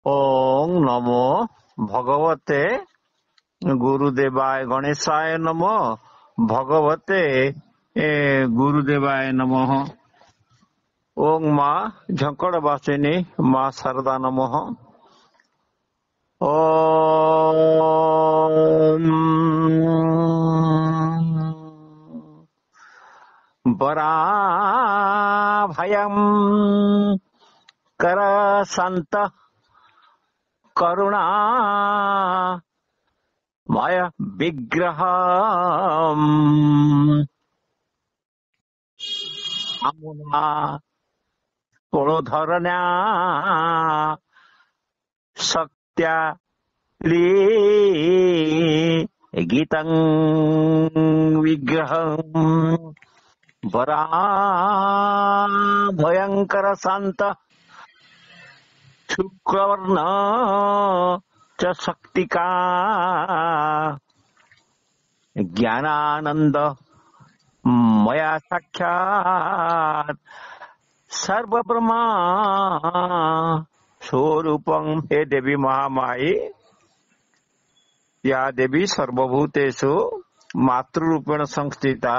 ओम नमो भगवते गुरुदेवाय गणेशाय नमो भगवते गुरुदेवाय नमः। ओम माँ झंकड़ वासिनी माँ शारदा नमः। ओम वराभयं कर संत करुणा मय विग्रहम् अमुना पुरोधरण्या शक्त्या गीतं विग्रहम् वरा भयंकर शांत शुक्रवर्ण च शक्तिका ज्ञानानंद मया साक्षात सर्व ब्रह्मा स्वरूपं। हे देवी महामाई, या देवी सर्वभूतेषु मातृरूपेण संस्थिता।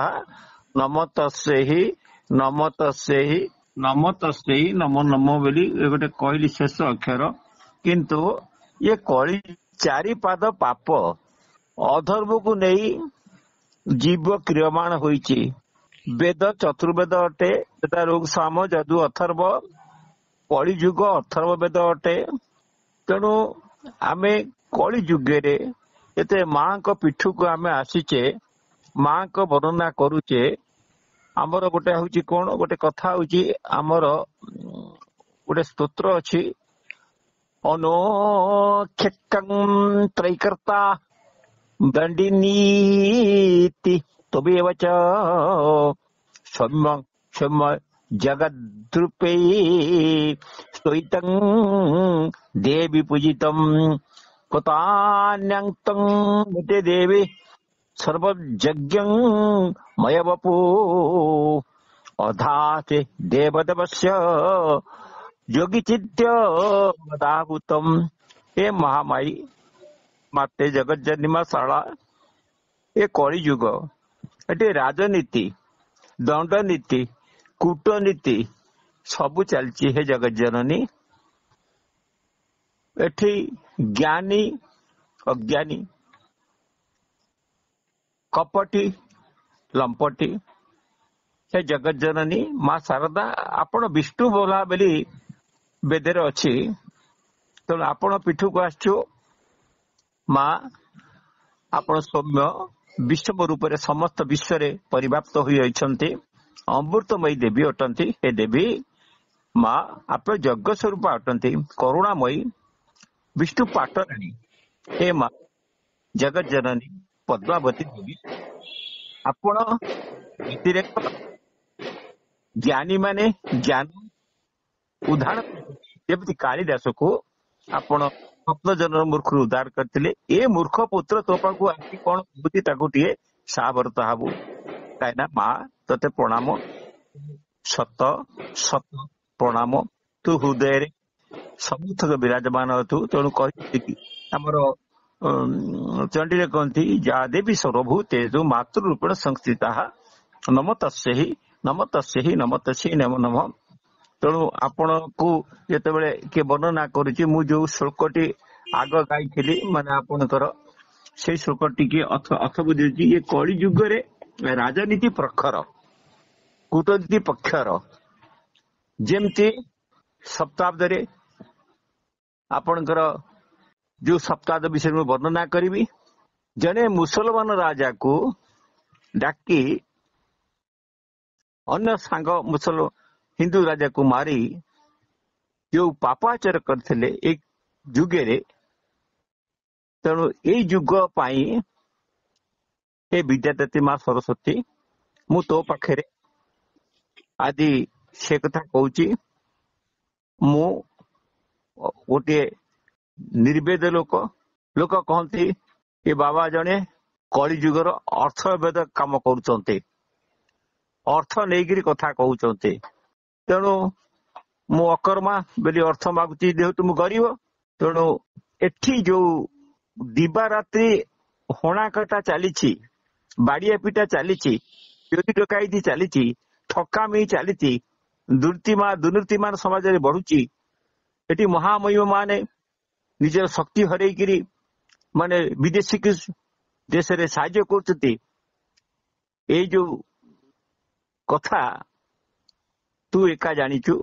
नमो तस्यै नमो तस्यै नमो तस्यै नमो नमो बोली गोटे कहली शेष अक्षर। किंतु ये कली चारि पाद पाप अधर्म को नहीं जीव क्रियमाण होइछि। वेद चतुर्वेद अटे, ऋग साम यजु अथर्व। कली युग अथर्व वेद अटे। तेणु आमे कली युगे एते माँ को पीठ को आमे आसीचे, माँ को वर्णना करूचे। आमर गोटे हूँ कौन गोटे कथा हूँ आमर गोटे स्तोत्र अच्छी अनोक्षेकं त्रैकर्ता दंडिनीति तबेव च सौम्य सौम्य जगद्रूपे स्तोइतं देवी पूजितं कुतान्यंतं मुते देवी सर्वज्ञं मय वपु अधाते देवदेवस्य योगी चित्य मदाभूतम। हे महामाई माते जगत जनिमा शाला, ये कली युग एटे राजनीति दंडनीति कूटनीति सबु चलची। हे जगत जननी, एठी ज्ञानी अज्ञानी कपटी लंपटी। हे जगत जननी माँ शारदा, आपण विष्णु बोला बोली वेदर अच्छी। तेणु आपण पीठ को आसु माँ, आपण सौम्य विश्व रूप से समस्त विश्व रे परिव्याप्त हुई अमृतमयी देवी अटंती। हे देवी माँ, आप यज्ञ स्वरूप अटंती, करुणामयी विष्णु पाटराणी। हे माँ जगत जननी पद्मावती देवी, आपण ज्ञानी माने ज्ञान उदाहरण जमी कालिदास को आपण भक्त जन मूर्ख उद्धार करते। ए मूर्ख पुत्र तो पाखु आसी कौन बुद्धि ताकू टे सावरत हबु। कहीं माँ तते प्रणाम, सत सत प्रणाम। तू हृदय सबुथक विराजमान तू। तेणु कमर चंडी कहती जा देवी सर्वभूते जो मातृरूपेण संस्थिता नम तस्यै नम तस्यै नम तस्यै नमो नमः। तेणु आपण को जितेबाला किए वर्णना करुच्ची, मु जो श्लोकटी आग गाई माने आपणकर से श्लोकटी की अर्थ बुझी। ये कली युगरे राजनीति प्रखर कूटनीति पक्षर जेमती सप्ताब्दे आपणकर जो सप्ताह विषय में वर्णना करी। जने मुसलमान राजा को डाकी अन्य सांग हिंदू राजा को मारी जो पापाचार करथिले एक जुगे। तेणु ए जुग पाई हे विद्यादात्री माँ सरस्वती, मु तो पाखे आदि से कथा कहूची। मु गोटे निर्वेद लोक लोक कहती ये बाबा जने कली जुगर अर्थवेद काम करुचंते, अर्थ नहीं कथा कहते। तेणु मु अकर्मा बोली अर्थ मागुची, जेहेतु मु गरीब ତେଣୁ ଏଠି ଯୋଉ ଦିବା ରାତ୍ରି ହଣାକଟା ଚାଲିଛି, ବାଡିଆ ପିଟା ଚାଲିଛି, ଚୋରି ଡକାଇତି ଚାଲିଛି, ଠକାମି ଚାଲିଛି, ଦୁର୍ନୀତିମାନ ସମାଜରେ ବଢୁଛି। ଏଠି ମହାମହିମ ମାନେ ନିଜର ଶକ୍ତି ହରେଇକିରି ମାନେ ବିଦେଶୀ ଦେଶରେ ସାହାଯ୍ୟ କରୁଛନ୍ତି। ଏଇ ଯୋଉ କଥା ତୁ ଏକା ଜାଣିଛୁ।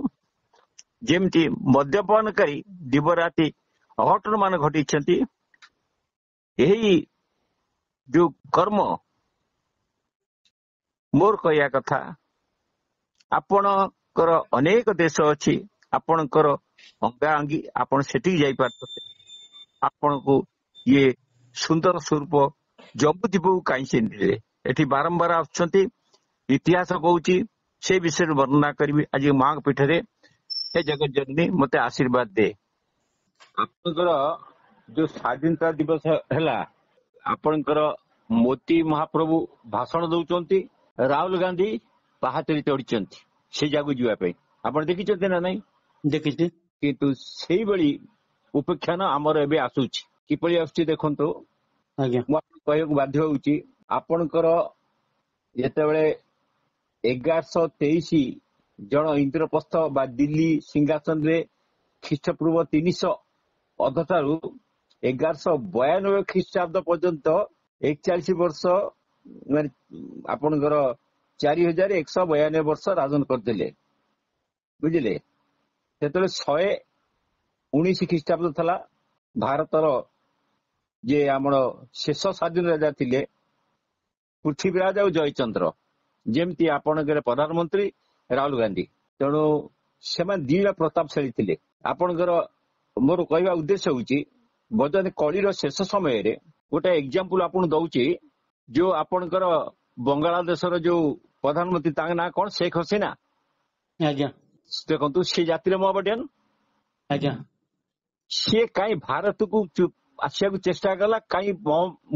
ଯେମିତି ମଦ୍ୟପାନକାରୀ ଦିବରାତି ଅଘଟଣ ମାନ ଘଟିଛନ୍ତି, ଏହି ଯୋଉ କର୍ମ ମୋର କହିବା କଥା ଆପଣଙ୍କର ଅନେକ ଦେଶ ଅଛି, ଆପଣଙ୍କର ଅଙ୍ଗାଅଙ୍ଗୀ ଆପଣ ସେଠିକି ଯାଇପାରୁଛନ୍ତି। ଆପଣଙ୍କୁ ଇଏ ସୁନ୍ଦର ସ୍ୱରୂପ ଜମ୍ବୁଦ୍ୱୀପକୁ କାହିଁ ଚିହ୍ନିଲେ? ଏଠି ବାରମ୍ବାର ଆସୁଛନ୍ତି, ଇତିହାସ କହୁଛି, ସେ ବିଷୟରେ ବର୍ଣ୍ଣନା କରିବି ଆଜି ମାଙ୍କ ପୀଠରେ। ହେ ଜଗତ ଜନନୀ ମତେ ଆଶୀର୍ବାଦ ଦେ। ଆପଣଙ୍କର ଯୋଉ ସ୍ୱାଧୀନତା ଦିବସ ହେଲା, ଆପଣଙ୍କର ମୋଦି ମହାପ୍ରଭୁ ଭାଷଣ ଦଉଛନ୍ତି, ରାହୁଲ ଗାନ୍ଧୀ ପାହାଚରେ ଚଢିଛନ୍ତି ସେ ଜାଗାକୁ ଯିବା ପାଇଁ। ଆପଣ ଦେଖିଛନ୍ତି ନା ନାଇଁ? ଦେଖିଛି। କିନ୍ତୁ ସେଇଭଳି ଉପେକ୍ଷାନ ଆମର ଏବେ ଆସୁଛି। କିପରି ଆସୁଛି ଦେଖନ୍ତୁ। ଆଜ୍ଞା ମୁଁ ଆପଣଙ୍କୁ କହିବାକୁ ବାଧ୍ୟ ହଉଛି, ଆପଣଙ୍କର ଯେତେବେଳେ 1123 ଜଣ ଇନ୍ଦ୍ରପ୍ରସ୍ଥ ବା ଦିଲ୍ଲୀ ସିଂହାସନରେ ଖ୍ରୀଷ୍ଟପୂର୍ବ 300 ଅଧଠାରୁ 1192 ଖ୍ରୀଷ୍ଟାବ୍ଦ ପର୍ଯ୍ୟନ୍ତ 41 ବର୍ଷ ମାନେ ଆପଣଙ୍କର 4192 ବର୍ଷ ରାଜନ କରିଥିଲେ, ବୁଝିଲେ। ସେତେବେଳେ 119 ଖ୍ରୀଷ୍ଟାବ୍ଦ ଥିଲା। ଭାରତର ଯିଏ ଆମର ଶେଷ ସ୍ୱାଧୀନ ରାଜା ଥିଲେ ପୃଥ୍ୱୀରାଜ ଆଉ ଜୟଚନ୍ଦ୍ର, ଯେମିତି ଆପଣଙ୍କର ପ୍ରଧାନମନ୍ତ୍ରୀ ରାହୁଲ ଗାନ୍ଧୀ। ତେଣୁ ସେମାନେ ଦିଟା ପ୍ରତାପଶାଳୀ ଥିଲେ। ଆପଣଙ୍କର ମୋର କହିବା ଉଦ୍ଦେଶ୍ୟ ହଉଛି, ବର୍ତ୍ତମାନ କଳିର ଶେଷ ସମୟରେ ଗୋଟେ ଏକ୍ଜାମ୍ପଲ ଆପଣ ଦଉଛି। ଯୋଉ ଆପଣଙ୍କର ବଙ୍ଗଳାଦେଶର ଯୋଉ ପ୍ରଧାନମନ୍ତ୍ରୀ ତାଙ୍କ ନାଁ କଣ? ଶେଖ୍ ହସିନା। ଆଜ୍ଞା ଦେଖନ୍ତୁ, ସେ ଜାତିର ମହମଡିଆନ। ଆଜ୍ଞା ସିଏ କାହିଁ ଭାରତକୁ ଆସିବାକୁ ଚେଷ୍ଟା କଲା, କାହିଁ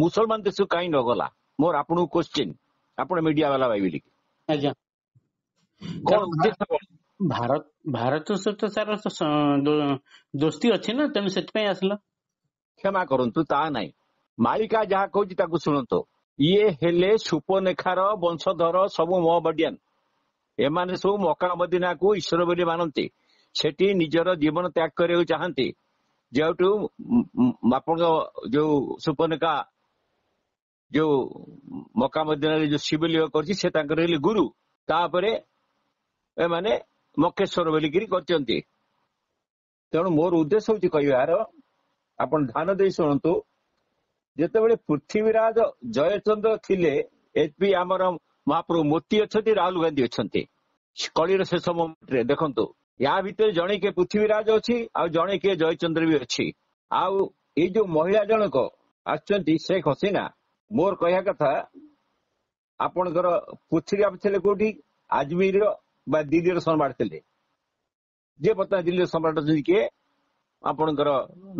ମୁସଲମାନ ଦେଶକୁ କାହିଁ ନ ଗଲା? ମୋର ଆପଣଙ୍କୁ କୋଶ୍ଚିନ୍, ଆପଣ ମିଡିଆ ବାଲା ଭାବିଲି ଆଜ୍ଞା। କଣ ଉଦ୍ଦେଶ୍ୟ କଣ? ଭାରତ ସହିତ ତାର ଦୋସ୍ତି ଅଛି ନା, ତେଣୁ ସେଥିପାଇଁ ଆସିଲା। କ୍ଷମା କରନ୍ତୁ, ତାହା ନାହିଁ। ମାଳିକା ଯାହା କହୁଛି ତାକୁ ଶୁଣନ୍ତୁ। ଇଏ ହେଲେ ସୁପନେଖାର ବଂଶଧର, ସବୁ ମହମଡିଆନ। ଏମାନେ ସବୁ ମକ୍କା ମଦିନାକୁ ଈଶ୍ୱର ବୋଲି ମାନନ୍ତି। ସେଠି ନିଜର ଜୀବନ ତ୍ୟାଗ କରିବାକୁ ଚାହାନ୍ତି। ଯେହେତୁ ଆପଣଙ୍କ ଯୋଉ ସୁପନେଖା ଯୋଉ ମକ୍କା ମଦିନାରେ ଯୋଉ ଶିବଲିଙ୍ଗ କରିଛି, ସେ ତାଙ୍କର ହେଲେ ଗୁରୁ। ତାପରେ ଏମାନେ ମକେଶ୍ୱର ବୋଲିକିରି କରିଛନ୍ତି। ତେଣୁ ମୋର ଉଦ୍ଦେଶ୍ୟ ହଉଛି କହିବାର, ଆପଣ ଧ୍ୟାନ ଦେଇ ଶୁଣନ୍ତୁ। ଯେତେବେଳେ ପୃଥ୍ୱୀରାଜ ଜୟଚନ୍ଦ୍ର ଥିଲେ, ଏପି ଆମର ମହାପ୍ରଭୁ ମୋତି ଅଛନ୍ତି, ରାହୁଲ ଗାନ୍ଧୀ ଅଛନ୍ତି। କଳିର ଶେଷ ମୋମେଣ୍ଟରେ ଦେଖନ୍ତୁ, ୟା ଭିତରେ ଜଣେ କିଏ ପୃଥ୍ୱୀରାଜ ଅଛି, ଆଉ ଜଣେ କିଏ ଜୟଚନ୍ଦ୍ର ବି ଅଛି। ଆଉ ଏଇ ଯୋଉ ମହିଳା ଜଣକ ଆସିଛନ୍ତି ଶେଖ୍ ହସିନା, ମୋର କହିବା କଥା ଆପଣଙ୍କର ପୃଥ୍ୱୀରାଜ ଥିଲେ କୋଉଠି? ଆଜମିର ବା ଦିଲ୍ଲୀର ସମ୍ରାଟ ଥିଲେ। ଯିଏ ବର୍ତ୍ତମାନ ଦିଲ୍ଲୀର ସମ୍ରାଟ ଅଛନ୍ତି କିଏ? ଆପଣଙ୍କର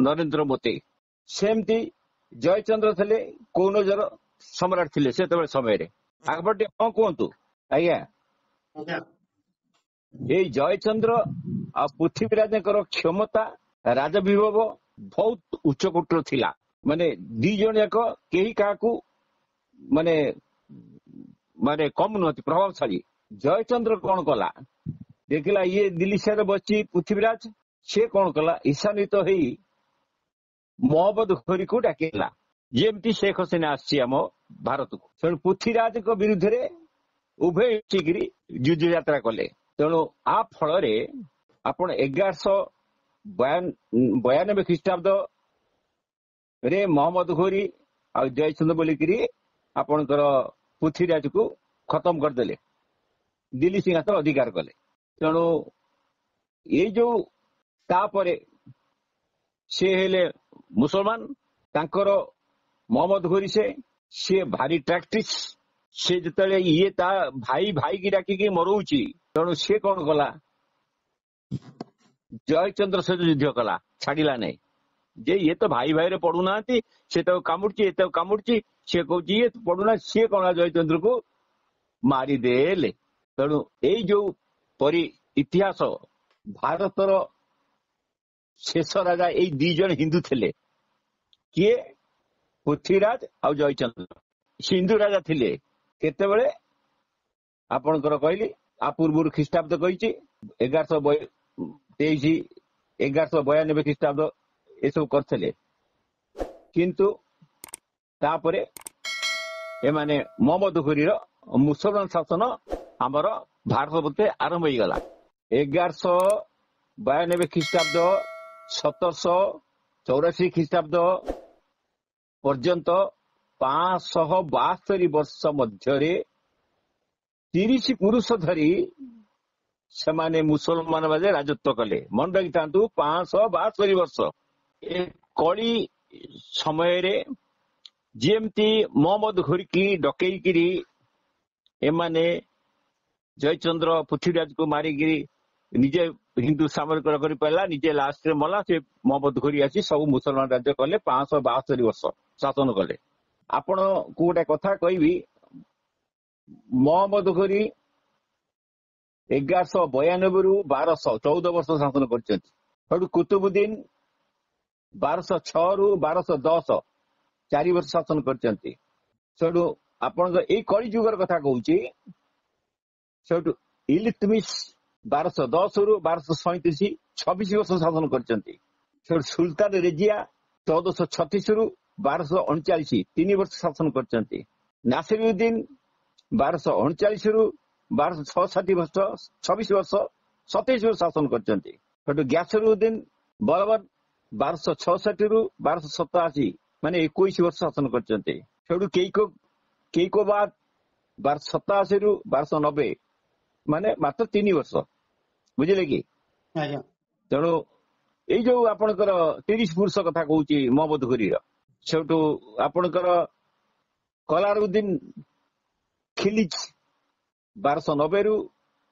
ନରେନ୍ଦ୍ର ମୋଦି। ସେମିତି ଜୟଚନ୍ଦ୍ର ଥିଲେ କୌନଜର ସମ୍ରାଟ ଥିଲେ ସେତେବେଳେ ସମୟରେ। ଆପଣ ଟିକେ କଣ କୁହନ୍ତୁ ଆଜ୍ଞା। ଏଇ ଜୟଚନ୍ଦ୍ର ଆଉ ପୃଥ୍ୱୀରାଜଙ୍କର କ୍ଷମତା, ରାଜବିଭବ ବହୁତ ଉଚ୍ଚକୋଟୀର ଥିଲା। ମାନେ ଦି ଜଣ ଯାକ କେହି କାହାକୁ ମାନେ ମାନେ କମ ନୁହନ୍ତି, ପ୍ରଭାବଶାଳୀ। ଜୟଚନ୍ଦ୍ର କଣ କଲା? ଦେଖିଲା ଇଏ ଦିଲ୍ଲୀ ସହରରେ ବସିଛି ପୃଥ୍ୱୀରାଜ, ସେ କଣ କଲା? ଈଶାନ୍ୱିତ ହେଇ ମହମ୍ମଦ ଘୋରୀକୁ ଡାକିଲା, ଯେମିତି ଶେଖ୍ ହସିନା ଆସିଛି ଆମ ଭାରତକୁ। ତେଣୁ ପୃଥ୍ୱୀରାଜଙ୍କ ବିରୁଦ୍ଧରେ ଉଭୟ ମିଶିକିରି ଯୁଦ୍ଧ ଯାତ୍ରା କଲେ। ତେଣୁ ଆ ଫଳରେ ଆପଣ 1192 ଖ୍ରୀଷ୍ଟାବ୍ଦ ରେ ମହମ୍ମଦ ଘୋରୀ ଆଉ ଜୟଚନ୍ଦ୍ର ବୋଲିକିରି ଆପଣଙ୍କର ପୃଥ୍ୱୀରାଜକୁ ଖତମ କରିଦେଲେ, ଦିଲ୍ଲୀ ସିଂହାସନ ଅଧିକାର କଲେ। ତେଣୁ ଏଇ ଯୋଉ ତାପରେ ସେ ହେଲେ ମୁସଲମାନ, ତାଙ୍କର ମହମ୍ମଦ ଘୋରୀ ସିଏ ଭାରି ଟ୍ରାକ୍ଟିସ୍। ସେ ଯେତେବେଳେ ଇଏ ତା ଭାଇକି ଡାକିକି ମରଉଛି, ତେଣୁ ସିଏ କଣ କଲା? ଜୟଚନ୍ଦ୍ର ସହିତ ଯୁଦ୍ଧ କଲା, ଛାଡିଲା ନାହିଁ। ଯେ ଇଏ ତ ଭାଇରେ ପଡୁନାହାନ୍ତି, ସେ ତାକୁ କାମୁଡୁଛି, ଏ ତାକୁ କାମୁଡୁଛି, ସିଏ କହୁଛି ଇଏ ପଡୁନାହାନ୍ତି, ସିଏ କଣ ଜୟଚନ୍ଦ୍ରକୁ ମାରିଦେଲେ। ତେଣୁ ଏଇ ଯୋଉ ଇତିହାସ ଭାରତର ଶେଷ ରାଜା ଏଇ 2 ଜଣ ହିନ୍ଦୁ ଥିଲେ, କିଏ? ପୃଥ୍ୱୀରାଜ ଆଉ ଜୟଚନ୍ଦ୍ର। ହିନ୍ଦୁ ରାଜା ଥିଲେ କେତେବେଳେ? ଆପଣଙ୍କର କହିଲି ଆ ପୂର୍ବରୁ ଖ୍ରୀଷ୍ଟାବ୍ଦ କହିଛି 1192 ଖ୍ରୀଷ୍ଟାବ୍ଦ ଏସବୁ କରିଥିଲେ। କିନ୍ତୁ ତାପରେ ଏମାନେ ମହମ୍ମଦ ଘୋରୀର ମୁସଲମାନ ଶାସନ ଆମର ଭାରତ ପ୍ରତି ଆରମ୍ଭ ହେଇଗଲା। 1192 ଖ୍ରୀଷ୍ଟାବ୍ଦ 1784 ଖ୍ରୀଷ୍ଟାବ୍ଦ ପର୍ଯ୍ୟନ୍ତ 572 ବର୍ଷ ମଧ୍ୟରେ 30 ପୁରୁଷ ଧରି ସେମାନେ ମୁସଲମାନ ଭାବେ ରାଜତ୍ୱ କଲେ। ମନେ ରଖିଥାନ୍ତୁ 572 ବର୍ଷ। ଏ କଳି ସମୟରେ ଯେମିତି ମହମ୍ମଦ ଘୋରୀକି ଡକେଇକିରି ଏମାନେ ଜୟଚନ୍ଦ୍ର ପୃଥ୍ୱୀରାଜକୁ ମାରିକିରି ନିଜେ ହିନ୍ଦୁ ସାମରିକ କରିପାରିଲା, ନିଜେ ଲାଷ୍ଟରେ ମଲା। ସେ ମହମ୍ମଦ ଘୋରୀ ଆସି ସବୁ ମୁସଲମାନ ରାଜ୍ୟ କଲେ, 572 ବର୍ଷ ଶାସନ କଲେ। ଆପଣଙ୍କୁ ଗୋଟେ କଥା କହିବି, ମହମ୍ମଦ ଘୋରୀ 1192ରୁ 1214 ବର୍ଷ ଶାସନ କରିଛନ୍ତି। ସେଠୁ କୁତୁବୁଦ୍ଦିନ 1206ରୁ 1210 4 ବର୍ଷ ଶାସନ କରିଛନ୍ତି। ସେଠୁ ଆପଣଙ୍କ ଏଇ କଳି ଯୁଗର କଥା କହୁଛି। ସେଠୁ ଇଲତମିଶ 1210ରୁ 1237 26 ବର୍ଷ ଶାସନ କରିଛନ୍ତି। ସେଠୁ ସୁଲତାନ ରେଜିଆ 1436ରୁ 1239 3 ବର୍ଷ ଶାସନ କରିଛନ୍ତି। ନାସିରୁଦ୍ଦିନ 1239ରୁ 1266 ବର୍ଷ 26 ବର୍ଷ 27 ବର୍ଷ ଶାସନ କରିଛନ୍ତି। ସେଠୁ ଗ୍ୟାସରୁଦ୍ଦିନ ବଳବନ 1266ରୁ 1287 ମାନେ 21 ବର୍ଷ ଶାସନ କରିଛନ୍ତି। ସେଠୁ କେଇକୋବାଦ 1287ରୁ 1290 ମାନେ ମାତ୍ର 3 ବର୍ଷ। ବୁଝିଲେ କି? ତେଣୁ ଏଇ ଯୋଉ ଆପଣଙ୍କର 30 ପୁରୁଷ କଥା କହୁଛି ମହମ୍ମଦ ଘୋରୀର, ସେଠୁ ଆପଣଙ୍କର କଲାରୁଦ୍ଦିନ ଖିଲିଜ 1290ରୁ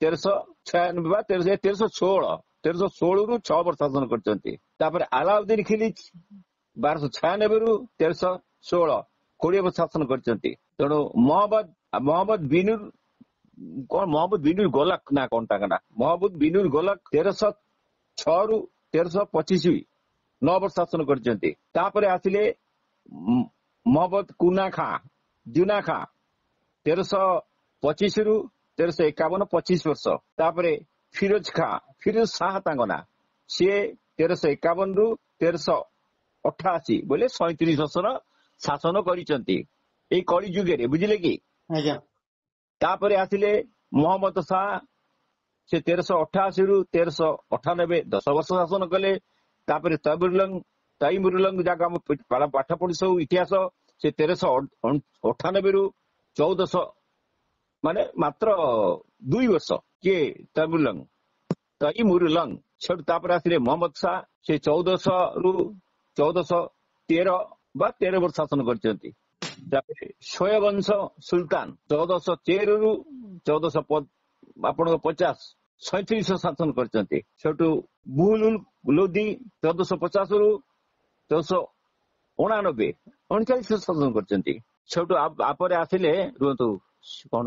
1396 ବା 1316ରୁ 6 ବର୍ଷ ଶାସନ କରିଛନ୍ତି। ତାପରେ ଆଲାଉଦ୍ଦିନ ଖିଲିଜ 1296ରୁ 1316 20 ବର୍ଷ ଶାସନ କରିଛନ୍ତି। ତେଣୁ ମହମ୍ମଦ ବିନୁର ଗୋଲକ ନା କଣ ତାଙ୍କ ନା, ମହମ୍ମଦ ବିନୁର ଗୋଲକ 1306ରୁ 1325 9 ବର୍ଷ ଶାସନ କରିଛନ୍ତି। ତାପରେ ଆସିଲେ ମହମ୍ମଦ ଜୁନା ଖାଁ 1325ରୁ 1351 25 ବର୍ଷ। ତାପରେ ଫିରୋଜ ଶାହ ତାଙ୍କ ନା, ସିଏ 1351ରୁ 1388 ବୋଲେ 37 ବର୍ଷର ଶାସନ କରିଛନ୍ତି ଏଇ କଳି ଯୁଗରେ। ବୁଝିଲେ କି? ତାପରେ ଆସିଲେ ମହମ୍ମଦ ଶାହ, ସେ 1388ରୁ 1398 10 ବର୍ଷ ଶାସନ କଲେ। ତାପରେ ତୈମୁରୁଲଙ୍ଗ ଯାକ ଆମେ ପାଠ ପଢି ସବୁ ଇତିହାସ, ସେ 1398ରୁ 1400 ମାନେ ମାତ୍ର 2 ବର୍ଷ। କିଏ? ତୈମୁରୁଲଙ୍ଗ। ସେଠୁ ତାପରେ ଆସିଲେ ମହମ୍ମଦ ଶାହ, ସେ 1400ରୁ 1413 ବା 13 ବର୍ଷ ଶାସନ କରିଛନ୍ତି। ତାପରେ ଶୋୟବଂଶ ସୁଲତାନ 1413ରୁ 1450 ଆପଣଙ୍କ 37 ଶାସନ କରିଛନ୍ତି। ସେଠୁ ବୁହୁଲୁଲ ଲୋଧି 1450ରୁ 1489 39 ଶାସନ କରିଛନ୍ତି। ସେଠୁ ଆପରେ ଆସିଲେ ରୁହନ୍ତୁ କଣ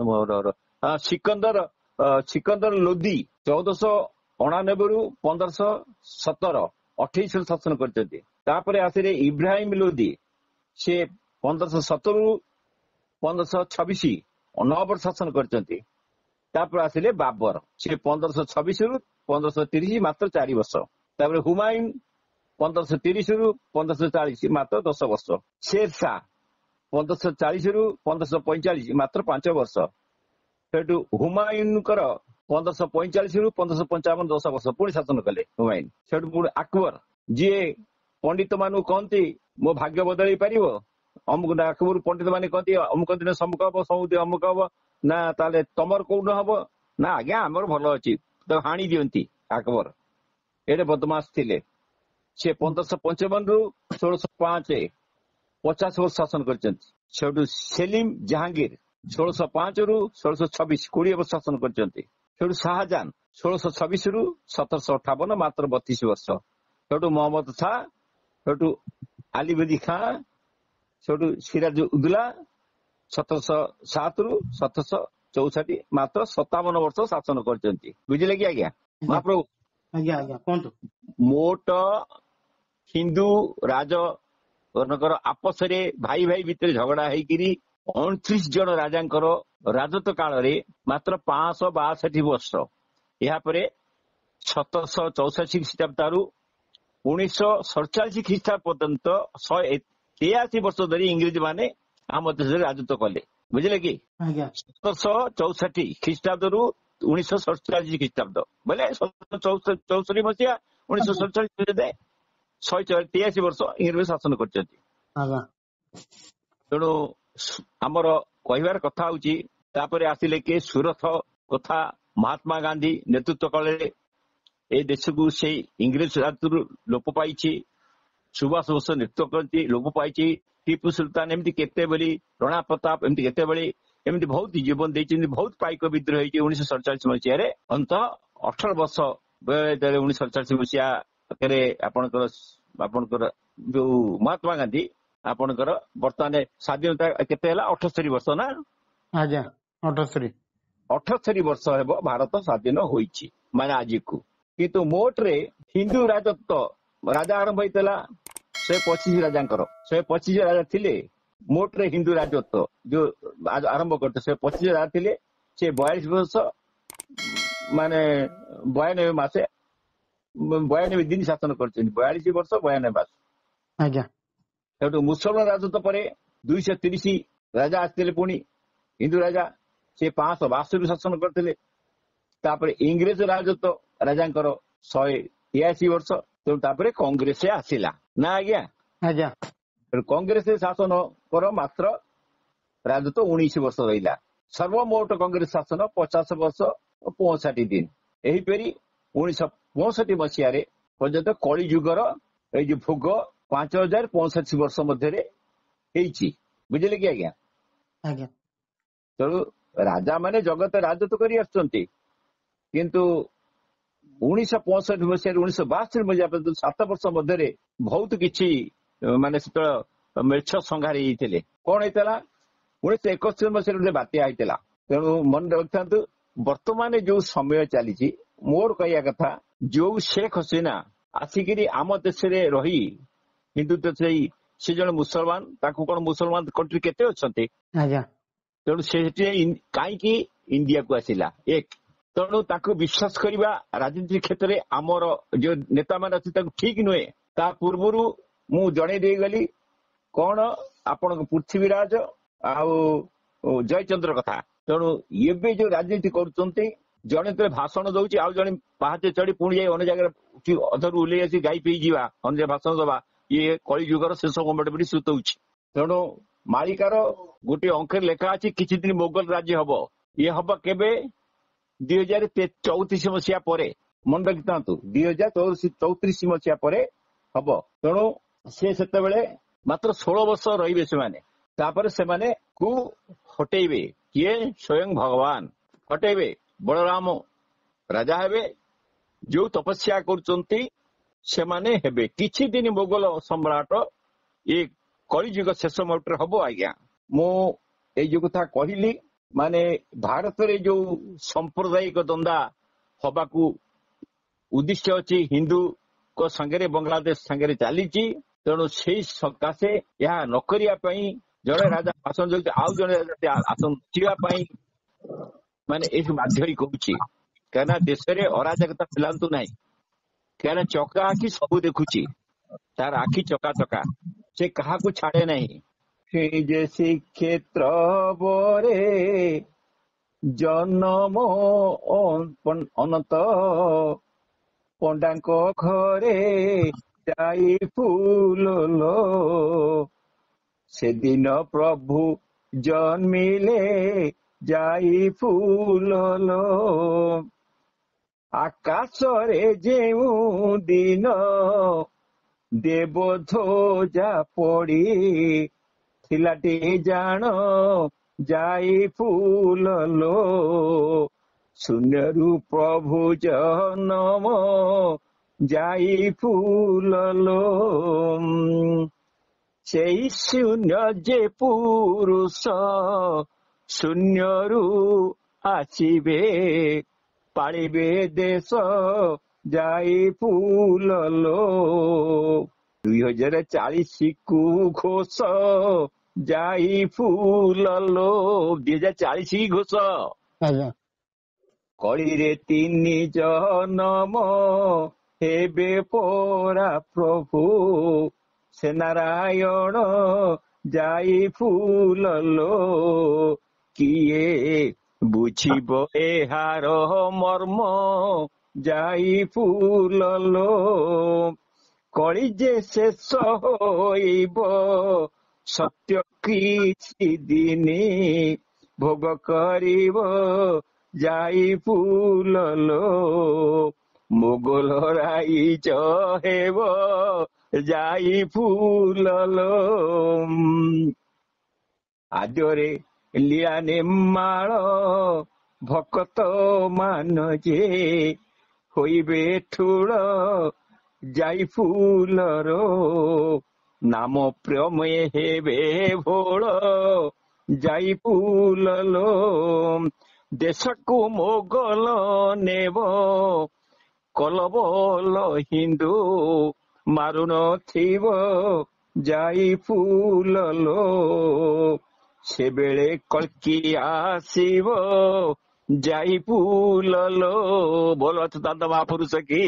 ସିକନ୍ଦର ଲୋଧି 1489ରୁ 1517 28 ଶାସନ କରିଛନ୍ତି। ତାପରେ ଆସିଲେ ଇବ୍ରାହିମ ଲୋଧି, ସେ 1517ରୁ 1526 9 ବର୍ଷ ଶାସନ କରିଛନ୍ତି। ତାପରେ ଆସିଲେ ବାବର, ସେ 1526ରୁ 1530 ମାତ୍ର 4 ବର୍ଷ। ତାପରେ ହୁମାୟୁନ 1530ରୁ 1540 ମାତ୍ର 10 ବର୍ଷ। ଶେର ଶାହ 1540ରୁ 1545 ମାତ୍ର 5 ବର୍ଷ। ସେଠୁ ହୁମାୟୁନଙ୍କର 1545ରୁ 1555 10 ବର୍ଷ ପୁଣି ଶାସନ କଲେ ହୁମାୟୁନ। ସେଠୁ ପୁଣି ଆକବର, ଯିଏ ପଣ୍ଡିତ ମାନଙ୍କୁ କହନ୍ତି ମୋ ଭାଗ୍ୟ ବଦଳେଇ ପାରିବ, ଅମୁକ ଆକବର ପଣ୍ଡିତ ମାନେ କହନ୍ତି ଅମୁକ ଦିନ ସମ୍ମୁଖ ହବ, ସମୁଦ୍ର ଅମୁକ ହବ, ନା ତାହେଲେ ତମର କୋଉଦିନ ହବ, ନା ଆଜ୍ଞା ଆମର ଭଲ ଅଛି, ତାକୁ ହାଣି ଦିଅନ୍ତି। ଆକବର ଏଡେ ବଦମାସ ଥିଲେ। ସେ 1555ରୁ 1605 50 ବର୍ଷ ଶାସନ କରିଛନ୍ତି। ସେଠୁ ସେଲିମ ଜାହାଙ୍ଗୀର 1605ରୁ 1626 20 ବର୍ଷ ଶାସନ କରିଛନ୍ତି। ସେଠୁ ଶାହଜାହାନ 1626ରୁ 1758 ମାତ୍ର 32 ବର୍ଷ। ସେଠୁ ମହମ୍ମଦ ଶାହ, ସେଠୁ ଆଲିବର୍ଦୀ ଖାଁ, ସେଠୁ ସିରାଜ ଉଦ୍ଦୌଲା 1707ରୁ 1764 ମାତ୍ର 57 ବର୍ଷ ଶାସନ କରିଛନ୍ତି। ବୁଝିଲେ କି ଆଜ୍ଞା? ମହାପ୍ରଭୁ ଆଜ୍ଞା କୁହନ୍ତୁ। ମୋଟ ହିନ୍ଦୁ ରାଜଙ୍କର ଆପସରେ ଭାଇ ଭାଇ ଭିତରେ ଝଗଡା ହେଇକିରି 29 ଜଣ ରାଜାଙ୍କର ରାଜତ୍ୱ କାଳରେ ମାତ୍ର 562 ବର୍ଷ। ଏହାପରେ 1784 ଖ୍ରୀଷ୍ଟାବ୍ଦରୁ 1947 ଖ୍ରୀଷ୍ଟାବ୍ଦ ପର୍ଯ୍ୟନ୍ତ 183 ବର୍ଷ ଧରି ଇଂରେଜ ମାନେ ଆମ ଦେଶରେ ରାଜତ୍ୱ କଲେ। ବୁଝିଲେ କି? 1764 ଖ୍ରୀଷ୍ଟାବ୍ଦରୁ 1947 ଖ୍ରୀଷ୍ଟାବ୍ଦ ବୋଲେ 1764 ମସିହା 1947 183 ବର୍ଷ ଇଂରେଜ ଶାସନ କରିଛନ୍ତି। ତେଣୁ ଆମର କହିବାର କଥା ହଉଛି ତାପରେ ଆସିଲେ କି ସୁରଥ କଥା ମହାତ୍ମା ଗାନ୍ଧୀ ନେତୃତ୍ୱ କଲେ ଏ ଦେଶକୁ ସେଇ ଇଂରେଜ ରାଜରୁ ଲୋପ ପାଇଛି। ସୁଭାଷ ବୋଷ ନେତୃତ୍ୱ କରନ୍ତି ଲୋପ ପାଇଛି। ଟିପୁ ସୁଲତାନ ଏମିତି କେତେବେଳେ ରଣା ପ୍ରତାପ ଏମିତି କେତେବେଳେ ଏମିତି ବହୁତ ଜୀବନ ଦେଇଛନ୍ତି। ବହୁତ ପାଇକ ବିଦ୍ରୋହ ହେଇଛି 1947 ମସିହାରେ। ଅନ୍ତତଃ 18 ବର୍ଷ 1947 ମସିହାରେ ଆପଣଙ୍କର ଯୋଉ ମହାତ୍ମା ଗାନ୍ଧୀ ଆପଣଙ୍କର ବର୍ତ୍ତମାନ ସ୍ୱାଧୀନତା କେତେ ହେଲା 78 ବର୍ଷ ନା? ଆଜ୍ଞା 78 ବର୍ଷ ହେବ ଭାରତ ସ୍ୱାଧୀନ ହୋଇଛି ମାନେ ଆଜିକୁ। କିନ୍ତୁ ମୋଟରେ ହିନ୍ଦୁ ରାଜା ଆରମ୍ଭ ହେଇଥିଲା 125 ରାଜାଙ୍କର। 125 ରାଜା ଥିଲେ ମୋଟରେ ହିନ୍ଦୁ ରାଜତ୍ୱ ଯୋଉ ଆରମ୍ଭ କରିଥିଲେ 125 ରାଜା ଥିଲେ। ସେ 42 ବର୍ଷ ମାନେ 92 ଦିନ ଶାସନ କରିଛନ୍ତି। 42 ବର୍ଷ 92 ମାସ। ଆଜ୍ଞା। ସେଠୁ ମୁସଲମାନ ରାଜତ୍ୱ ପରେ 230 ରାଜା ଆସିଥିଲେ ପୁଣି ହିନ୍ଦୁ ରାଜା। ସେ 562 ଶାସନ କରିଥିଲେ। ତାପରେ ଇଂରେଜ ରାଜାଙ୍କର 183 ବର୍ଷ। ତେଣୁ ତାପରେ କଂଗ୍ରେସ ଆସିଲା ନା ଆଜ୍ଞା? ଆଜ୍ଞା। କଂଗ୍ରେସ ଶାସନ କର ମାତ୍ର ରାଜତ୍ୱ 19 ବର୍ଷ ରହିଲା। ସର୍ବମୋଟ କଂଗ୍ରେସ ଶାସନ 50 ବର୍ଷ 65 ଦିନ। ଏହିପରି 1965 ମସିହାରେ ପର୍ଯ୍ୟନ୍ତ କଳି ଯୁଗର ଏଇ ଯୋଉ ଭୋଗ 5065 ବର୍ଷ ମଧ୍ୟରେ ହେଇଛି। ବୁଝିଲେ କି ଆଜ୍ଞା? ଆଜ୍ଞା। ତେଣୁ ରାଜା ମାନେ ଜଗତ ରାଜତ୍ୱ କରି ଆସୁଛନ୍ତି। କିନ୍ତୁ 1965 ମସିହାରୁ 1962 ମସିହା ପର୍ଯ୍ୟନ୍ତ 7 ବର୍ଷ ମଧ୍ୟରେ ବହୁତ କିଛି ମାନେ ସେତେବେଳେ ମେଛ ସଂଘାର ହେଇଥିଲେ। କଣ ହେଇଥିଲା? 1971 ମସିହାରେ ଗୋଟେ ବାତ୍ୟା ହେଇଥିଲା। ତେଣୁ ମନେ ରଖିଥାନ୍ତୁ ବର୍ତ୍ତମାନ ଯୋଉ ସମୟ ଚାଲିଛି ମୋର କହିବା କଥା ଯୋଉ ଶେଖ ହସିନା ଆସିକିରି ଆମ ଦେଶରେ ରହି ହିନ୍ଦୁତ୍ୱ ସେ ଜଣେ ମୁସଲମାନ। ତାଙ୍କୁ କଣ ମୁସଲମାନ କଣ୍ଟ୍ରି କେତେ ଅଛନ୍ତି? ତେଣୁ ସେଠି କାହିଁକି ଇଣ୍ଡିଆକୁ ଆସିଲା? ଏକ ତେଣୁ ତାକୁ ବିଶ୍ୱାସ କରିବା ରାଜନୀତି କ୍ଷେତ୍ରରେ ଆମର ଯୋଉ ନେତାମାନେ ଅଛି ତାକୁ ଠିକ ନୁହେଁ। ତା ପୂର୍ବରୁ ମୁଁ ଜଣେଇ ଦେଇଗଲି କଣ ଆପଣଙ୍କ ପୃଥ୍ୱୀରାଜ ଆଉ ଜୟଚନ୍ଦ୍ର କଥା। ତେଣୁ ଏବେ ଯୋଉ ରାଜନୀତି କରୁଛନ୍ତି ଜଣେ ତ ଭାଷଣ ଦଉଛି ଆଉ ଜଣେ ପାହାଚ ଚଢି ପୁଣି ଯାଇ ଅନ୍ୟ ଜାଗାରେ ଅଧରୁ ଓହ୍ଲେଇ ଆସି ଗାଈ ପିଇଯିବା ଅନ୍ୟ ଭାଷଣ ଦବା ଇଏ କଳି ଯୁଗର ଶେଷ ମୋମେଣ୍ଟ ବୋଲି ସୂତଉଛି। ତେଣୁ ମାଳିକାର ଗୋଟିଏ ଅଙ୍କରେ ଲେଖା ଅଛି କିଛି ଦିନ ମୋଗଲ ରାଜ୍ୟ ହବ। ଇଏ ହବ କେବେ? 2034 ମସିହା ପରେ। ମନେ ରଖିଥାନ୍ତୁ 2034 ମସିହା ପରେ ହବ। ତେଣୁ ସେ ସେତେବେଳେ ମାତ୍ର 16 ବର୍ଷ ରହିବେ ସେମାନେ। ତାପରେ ସେମାନେ କୁ ହଟେଇବେ। କିଏ? ସ୍ୱୟଂ ଭଗବାନ ହଟେଇବେ। ବଳରାମ ରାଜା ହେବେ। ଯୋଉ ତପସ୍ୟା କରୁଛନ୍ତି ସେମାନେ ହେବେ। କିଛି ଦିନ ମୋଗଲ ସମ୍ରାଟ ଏ କଳିଯୁଗ ଶେଷ ମୋଟରେ ହବ ଆଜ୍ଞା। ମୁଁ ଏଇ ଯୋଉ କଥା କହିଲି ମାନେ ଭାରତରେ ଯୋଉ ସାମ୍ପ୍ରଦାୟିକ ଦ୍ୱନ୍ଦ୍ୱ ହବାକୁ ଉଦ୍ଦେଶ୍ୟ ଅଛି ହିନ୍ଦୁଙ୍କ ସାଙ୍ଗରେ ବାଂଲାଦେଶ ସାଙ୍ଗରେ ଚାଲିଛି। ତେଣୁ ସେଇ ସକାଶେ ଏହା ନ କରିବା ପାଇଁ ଜଣେ ରାଜା ଆସନ ଦଉଛି ଆଉ ଜଣେ ରାଜା ଆସନ ଯିବା ପାଇଁ ମାନେ ଏଠୁ ବାଧ୍ୟ ହେଇ କହୁଛି। କାହିଁକିନା ଦେଶରେ ଅରାଜକତା ଫେଲାନ୍ତୁ ନାହିଁ। କାହିଁକିନା ଚକା ଆଖି ସବୁ ଦେଖୁଛି। ତାର ଆଖି ଚକା ଚକା। ସେ କାହାକୁ ଛାଡେ ନାହିଁ। ଯେ ଶ୍ରୀକ୍ଷେତ୍ର ବରେ ଜନମ ଅନନ୍ତ ପଣ୍ଡାଙ୍କ ଘରେ ଯାଇ ଫୁଲ ସେଦିନ ପ୍ରଭୁ ଜନ୍ମିଲେ ଯାଇ ଫୁଲ ଆକାଶରେ ଯେଉଁ ଦିନ ଦେବଧ୍ୱଜା ପଡି ଥିଲାଟି ଜାଣ ଯାଇ ଫୁଲ ଶୂନ୍ୟରୁ ପ୍ରଭୁ ଜନମ ଯାଇ ଫୁଲ ସେଇ ଶୂନ୍ୟ ଯେ ପୁରୁଷ ଶୂନ୍ୟରୁ ଆସିବେ ପାଳିବେ ଦେଶ ଯାଇ ଫୁଲଲୋ 2040 କୁ ଘୋଷ ଯାଇ ଫୁଲଲୋ 2040 ଘୋଷ ଆଜ୍ଞା କଳିରେ 3 ଜନମ ହେବେ ପରା ପ୍ରଭୁ ସେ ନାରାୟଣ ଯାଇ ଫୁଲଲୋ କିଏ ବୁଝିବ ଏହାର ମର୍ମ ଯାଇ ଫୁଲଲୋ କଳି ଯେ ଶେଷ ହୋଇବ ସତ୍ୟ କିଛି ଦିନି ଭୋଗ କରିବ ଯାଇ ଫୁଲଲୋ ମୋଗଲ ରାଇଜ ହେବ ଯାଇ ଫୁଲଲୋ ଆଦ୍ୟରେ ଲୀଳା ନେମାଳ ଭକତ ମାନ ଯେ ହୋଇବେ ଠୁଳ ଯାଇ ଫୁଲର ନାମ ପ୍ରମେୟ ହେବେ ଭୋଳ ଯାଇ ଫୁଲଲୋ ଦେଶକୁ ମୋଗଲ ନେବ କଲବଲ ହିନ୍ଦୁ ମାରୁନଥିବ ଯାଇ ଫୁଲଲୋ ସେବେଳେ କଳ୍କି ଆସିବ ଯାଇ ଫୁଲଲୋ ବୋଲ ଅଚ୍ୟୁତାନନ୍ଦ ମହାପୁରୁଷ କି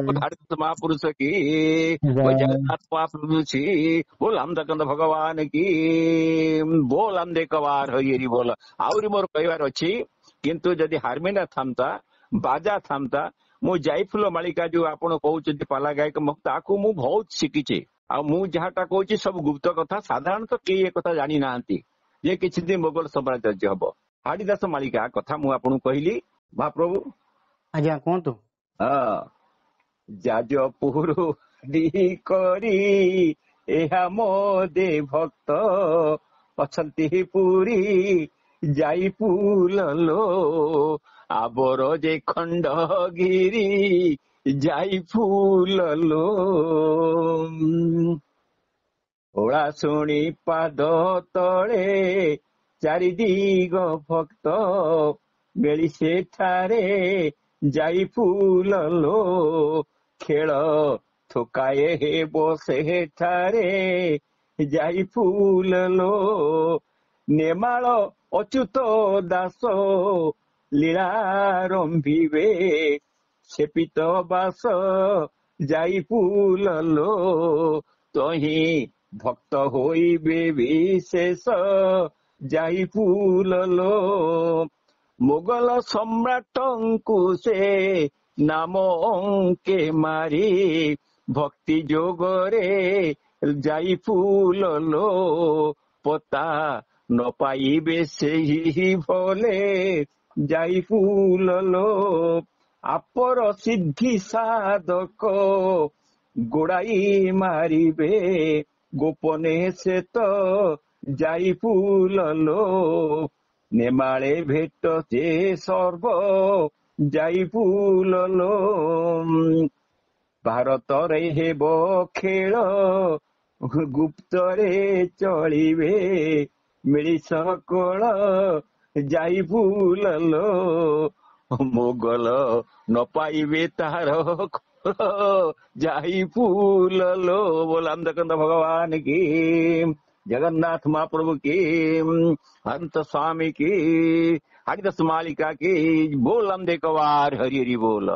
भारत महापुरुष की बोल जगन्नाथ महापुरुष की बोल अमृतचंद भगवान की बोल अंधे कवार हरि बोल आउरी मोर कहवार अछि किंतु जदि हारमोनियम थामता बाजा थामता मु जाइफुल मालिका जो आपण कहउछथि पाला गायक ताकू मु बहुत शिखिछि आ मु जहाटा कहउछि सब गुप्त कथा साधारणतः केही ए कथा जानि नांती जे किछि दिन मोगल साम्राज्य हबो हाडीदास मालिका कथा मु आपण कहली महाप्रभु ଆଜ୍ଞା କୁହନ୍ତୁ ଯାଜପୁର କରି ଏହା ମୋ ଦେ ଭକ୍ତ ଅଛନ୍ତି ପୁରୀ ଯାଇ ଫୁଲଲୋ ଆବର ଯେ ଖଣ୍ଡଗିରି ଯାଇ ଫୁଲଲୋ ଓଳା ଶୁଣି ପାଦ ତଳେ ଚାରି ଦିଗ ଭକ୍ତ ମିଳି ସେଠାରେ ଯାଇ ଫୁଲଲୋ ଖେଳ ଥୋକାଏ ହେବ ସେଠାରେ ଯାଇ ଫୁଲଲୋ ନେମାଳ ଅଚ୍ୟୁତ ଦାସ ଲୀଳା ରମ୍ଭିବେ ସେପିତ ବାସ ଯାଇ ଫୁଲଲୋ ତହିଁ ଭକ୍ତ ହୋଇବେ ବିଶେଷ ଯାଇ ଫୁଲଲୋ ମୋଗଲ ସମ୍ରାଟଙ୍କୁ ସେ ନାମ ଅଙ୍କେ ମାରି ଭକ୍ତି ଯୋଗରେ ଯାଇ ଫୁଲଲୋ ପତା ନ ପାଇବେ ସେହି ଭଲେ ଯାଇ ଫୁଲଲୋ ଆପର ସିଦ୍ଧି ସାଧକ ଗୋଡାଇ ମାରିବେ ଗୋପନେ ସେ ତ ଯାଇ ଫୁଲଲୋ ନେମାଳେ ଭେଟ ସେ ସର୍ବ ଯାଇ ଫୁଲଲୋ ଭାରତରେ ହେବ ଖେଳ ଗୁପ୍ତରେ ଚଳିବେ ମିଳି ସକଳ ଯାଇ ଫୁଲଲୋ ମୋଗଲ ନ ପାଇବେ ତାହାର ଯାଇ ଫୁଲଲୋ ବୋଲ ଆନନ୍ଦକନ୍ଦ ଭଗବାନ କି जगन्नाथ महाप्रभु की हंत स्वामी की हरिदास मालिका की बोल अंधे कवार हरि हरि बोल।